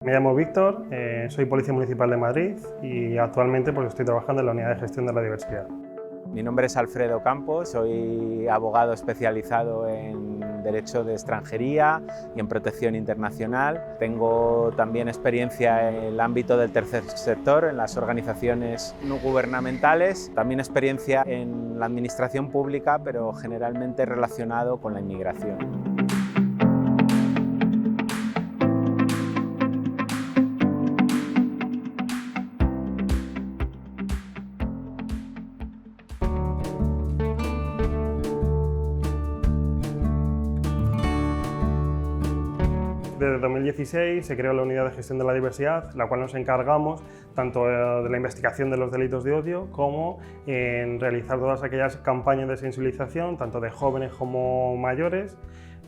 Me llamo Víctor, soy Policía Municipal de Madrid y actualmente estoy trabajando en la Unidad de Gestión de la Diversidad. Mi nombre es Alfredo Campos, soy abogado especializado en Derecho de Extranjería y en Protección Internacional. Tengo también experiencia en el ámbito del tercer sector, en las organizaciones no gubernamentales, también experiencia en la administración pública, pero generalmente relacionado con la inmigración. Desde 2016 se creó la Unidad de Gestión de la Diversidad, la cual nos encargamos tanto de la investigación de los delitos de odio como en realizar todas aquellas campañas de sensibilización, tanto de jóvenes como mayores,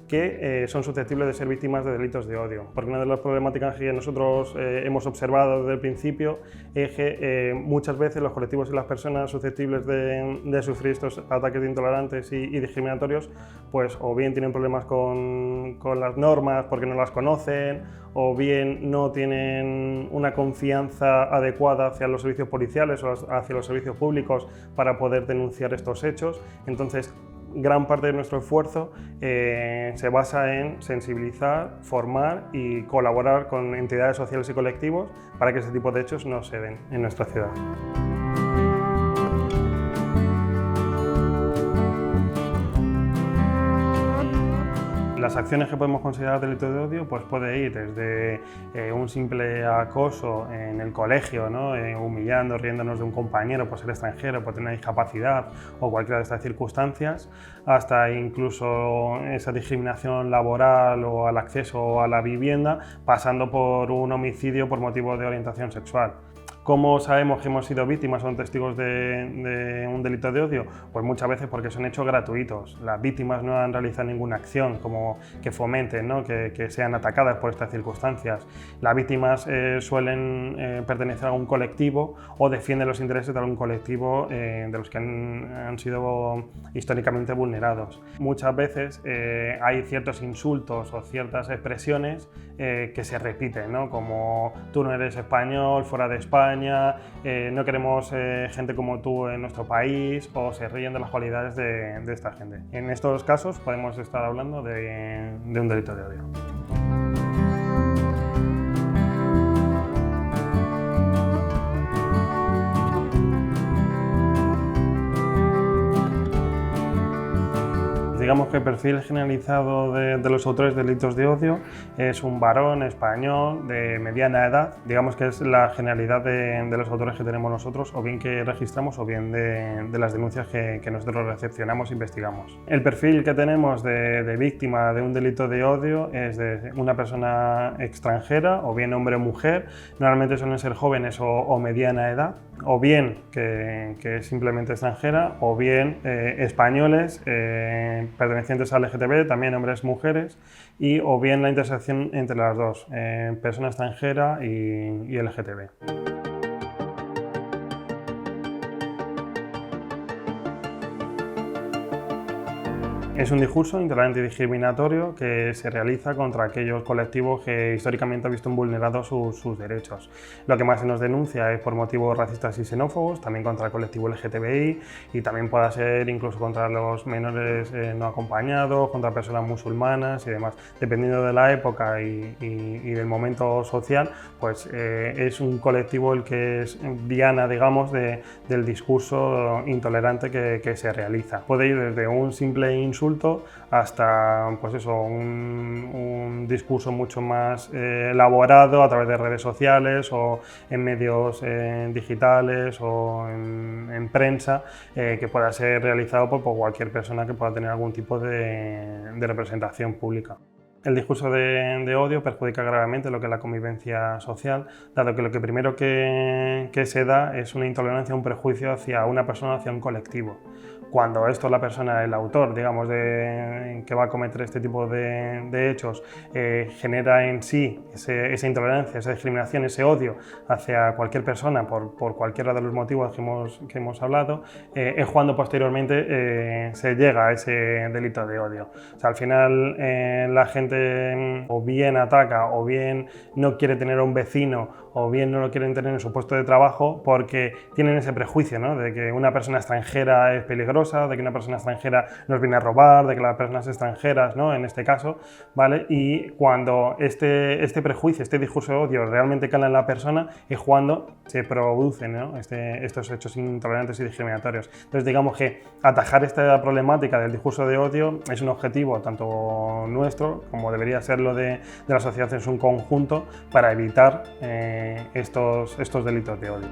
que son susceptibles de ser víctimas de delitos de odio. Porque una de las problemáticas que nosotros hemos observado desde el principio es que muchas veces los colectivos y las personas susceptibles de sufrir estos ataques intolerantes y discriminatorios, pues o bien tienen problemas con las normas porque no las conocen, o bien no tienen una confianza adecuada hacia los servicios policiales o hacia los servicios públicos para poder denunciar estos hechos. Entonces, gran parte de nuestro esfuerzo se basa en sensibilizar, formar y colaborar con entidades sociales y colectivos para que este tipo de hechos no se den en nuestra ciudad. Las acciones que podemos considerar delito de odio puede ir desde un simple acoso en el colegio, ¿no? Humillando, riéndonos de un compañero por ser extranjero, por tener discapacidad o cualquiera de estas circunstancias, hasta incluso esa discriminación laboral o al acceso a la vivienda, pasando por un homicidio por motivo de orientación sexual. ¿Cómo sabemos que hemos sido víctimas o testigos de un delito de odio? Pues muchas veces porque son hechos gratuitos. Las víctimas no han realizado ninguna acción como que fomenten, ¿no? que sean atacadas por estas circunstancias. Las víctimas suelen pertenecer a un colectivo o defienden los intereses de algún colectivo de los que han sido históricamente vulnerados. Muchas veces hay ciertos insultos o ciertas expresiones que se repiten, ¿no? Como tú no eres español, fuera de España, no queremos gente como tú en nuestro país, o se ríen de las cualidades de esta gente. En estos casos podemos estar hablando de un delito de odio. Digamos que el perfil generalizado de los autores de delitos de odio es un varón español de mediana edad. Digamos que es la generalidad de los autores que tenemos nosotros, o bien que registramos o bien de las denuncias que nosotros recepcionamos e investigamos. El perfil que tenemos de víctima de un delito de odio es de una persona extranjera, o bien hombre o mujer. Normalmente suelen ser jóvenes o mediana edad, o bien que es simplemente extranjera, o bien españoles pertenecientes al LGTB, también hombres, mujeres, o bien la intersección entre las dos, persona extranjera y LGTB. Es un discurso intolerante y discriminatorio que se realiza contra aquellos colectivos que históricamente han visto vulnerados sus derechos. Lo que más se nos denuncia es por motivos racistas y xenófobos, también contra el colectivo LGTBI, y también puede ser incluso contra los menores no acompañados, contra personas musulmanas y demás. Dependiendo de la época y del momento social, pues es un colectivo el que es diana, digamos, del discurso intolerante que se realiza. Puede ir desde un simple insulto hasta pues eso, un discurso mucho más elaborado a través de redes sociales o en medios digitales o en prensa, que pueda ser realizado por cualquier persona que pueda tener algún tipo de representación pública. El discurso de odio perjudica gravemente lo que es la convivencia social, dado que lo que primero que se da es una intolerancia, un prejuicio hacia una persona, hacia un colectivo. cuando esto la persona, el autor, digamos, que va a cometer este tipo de hechos, genera en sí esa intolerancia, esa discriminación, ese odio hacia cualquier persona por cualquiera de los motivos que hemos hablado, es cuando posteriormente se llega a ese delito de odio. O sea, al final la gente o bien ataca o bien no quiere tener a un vecino o bien no lo quieren tener en su puesto de trabajo porque tienen ese prejuicio, ¿no?, de que una persona extranjera es peligrosa, de que una persona extranjera nos viene a robar, de que las personas extranjeras, ¿no?, en este caso, ¿vale? Y cuando este prejuicio, este discurso de odio realmente cala en la persona, es cuando se producen, ¿no?, estos hechos intolerantes y discriminatorios. Entonces, digamos que atajar esta problemática del discurso de odio es un objetivo tanto nuestro como debería serlo de la sociedad en su conjunto para evitar estos delitos de odio.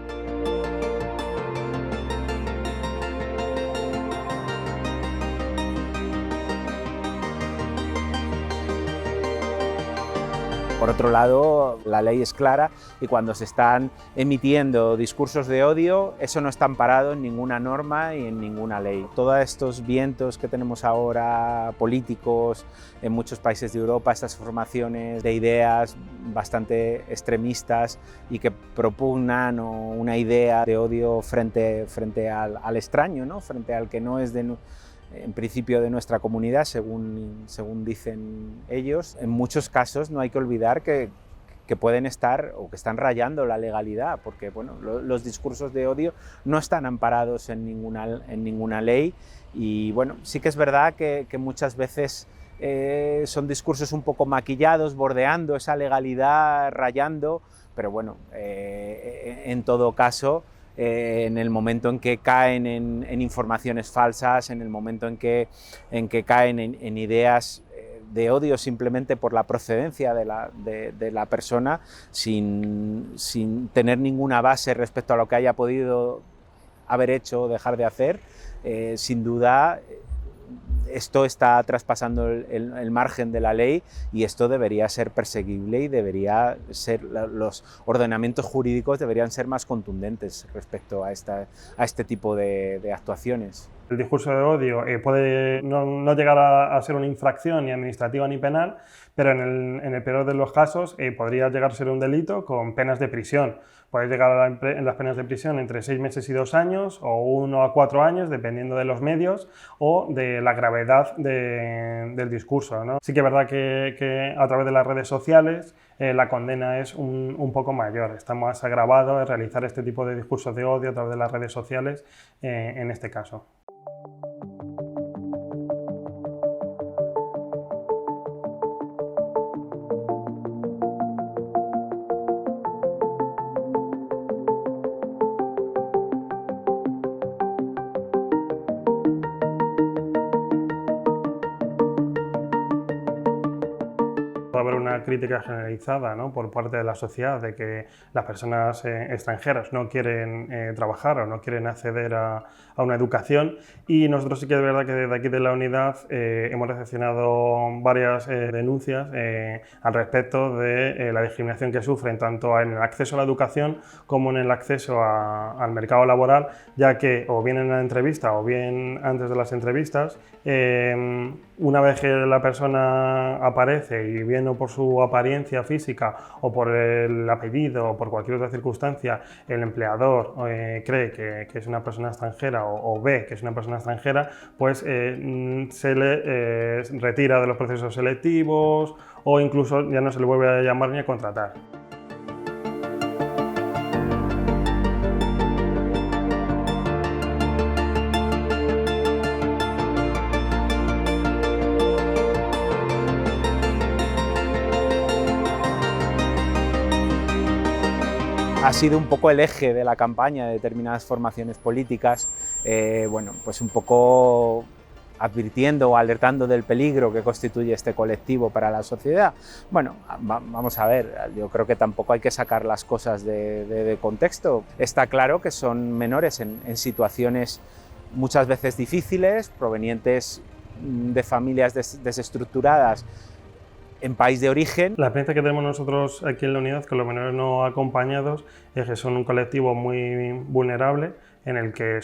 Por otro lado, la ley es clara y cuando se están emitiendo discursos de odio, eso no está amparado en ninguna norma y en ninguna ley. Todos estos vientos que tenemos ahora políticos en muchos países de Europa, estas formaciones de ideas bastante extremistas y que propugnan una idea de odio frente al extraño, ¿no?, frente al que no es en principio de nuestra comunidad, según dicen ellos. En muchos casos no hay que olvidar que pueden estar o que están rayando la legalidad, porque bueno, los discursos de odio no están amparados en ninguna ley y bueno, sí que es verdad que muchas veces son discursos un poco maquillados, bordeando esa legalidad, rayando, pero bueno, en todo caso, en el momento en que caen en informaciones falsas, en el momento en que caen en ideas de odio simplemente por la procedencia de la persona, sin tener ninguna base respecto a lo que haya podido haber hecho o dejar de hacer, sin duda esto está traspasando el margen de la ley y esto debería ser perseguible y debería ser, los ordenamientos jurídicos deberían ser más contundentes respecto a este tipo de actuaciones. El discurso de odio puede no llegar a ser una infracción ni administrativa ni penal, pero en el peor de los casos podría llegar a ser un delito con penas de prisión. Puede llegar en las penas de prisión entre 6 meses y 2 años o 1 a 4 años, dependiendo de los medios o de la gravedad del discurso, ¿no? Sí que es verdad que a través de las redes sociales la condena es un poco mayor. Está más agravado realizar este tipo de discursos de odio a través de las redes sociales en este caso. Puede haber una crítica generalizada, ¿no?, por parte de la sociedad de que las personas extranjeras no quieren trabajar o no quieren acceder a una educación, y nosotros sí que es verdad que desde aquí de la unidad hemos recepcionado varias denuncias al respecto de la discriminación que sufren tanto en el acceso a la educación como en el acceso al mercado laboral, ya que o bien en la entrevista o bien antes de las entrevistas, una vez que la persona aparece y bien o por su apariencia física o por el apellido o por cualquier otra circunstancia el empleador cree que es una persona extranjera o ve que es una persona extranjera, pues se le retira de los procesos selectivos o incluso ya no se le vuelve a llamar ni a contratar. Ha sido un poco el eje de la campaña de determinadas formaciones políticas, bueno, pues un poco advirtiendo o alertando del peligro que constituye este colectivo para la sociedad. Bueno, vamos a ver, yo creo que tampoco hay que sacar las cosas de contexto. Está claro que son menores en situaciones muchas veces difíciles, provenientes de familias desestructuradas en país de origen. La experiencia que tenemos nosotros aquí en la unidad con los menores no acompañados es que son un colectivo muy vulnerable, en el que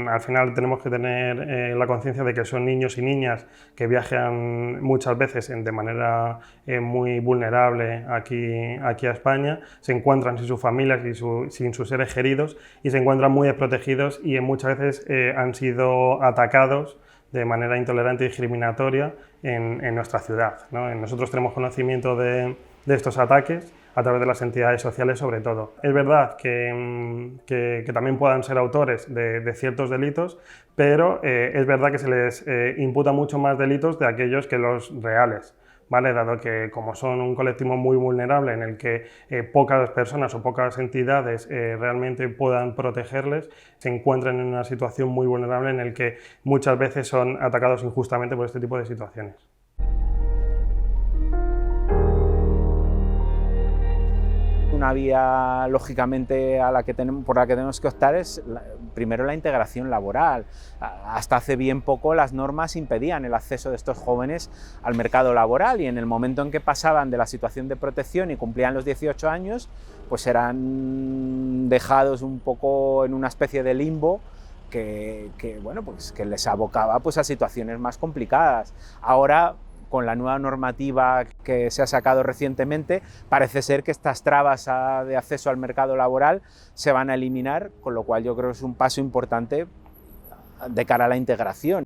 al final tenemos que tener la conciencia de que son niños y niñas que viajan muchas veces de manera muy vulnerable aquí a España, se encuentran sin sus familias y sin sus seres queridos y se encuentran muy desprotegidos y muchas veces han sido atacados de manera intolerante y discriminatoria en nuestra ciudad, ¿no? Nosotros tenemos conocimiento de estos ataques a través de las entidades sociales sobre todo. Es verdad que también puedan ser autores de ciertos delitos, pero es verdad que se les imputa mucho más delitos de aquellos que los reales, ¿vale? Dado que como son un colectivo muy vulnerable en el que pocas personas o pocas entidades realmente puedan protegerles, se encuentran en una situación muy vulnerable en el que muchas veces son atacados injustamente por este tipo de situaciones. Una vía, lógicamente, por la que tenemos que optar es primero la integración laboral. Hasta hace bien poco las normas impedían el acceso de estos jóvenes al mercado laboral y en el momento en que pasaban de la situación de protección y cumplían los 18 años, pues eran dejados un poco en una especie de limbo que les abocaba pues a situaciones más complicadas. Ahora, con la nueva normativa que se ha sacado recientemente, parece ser que estas trabas de acceso al mercado laboral se van a eliminar, con lo cual yo creo que es un paso importante de cara a la integración.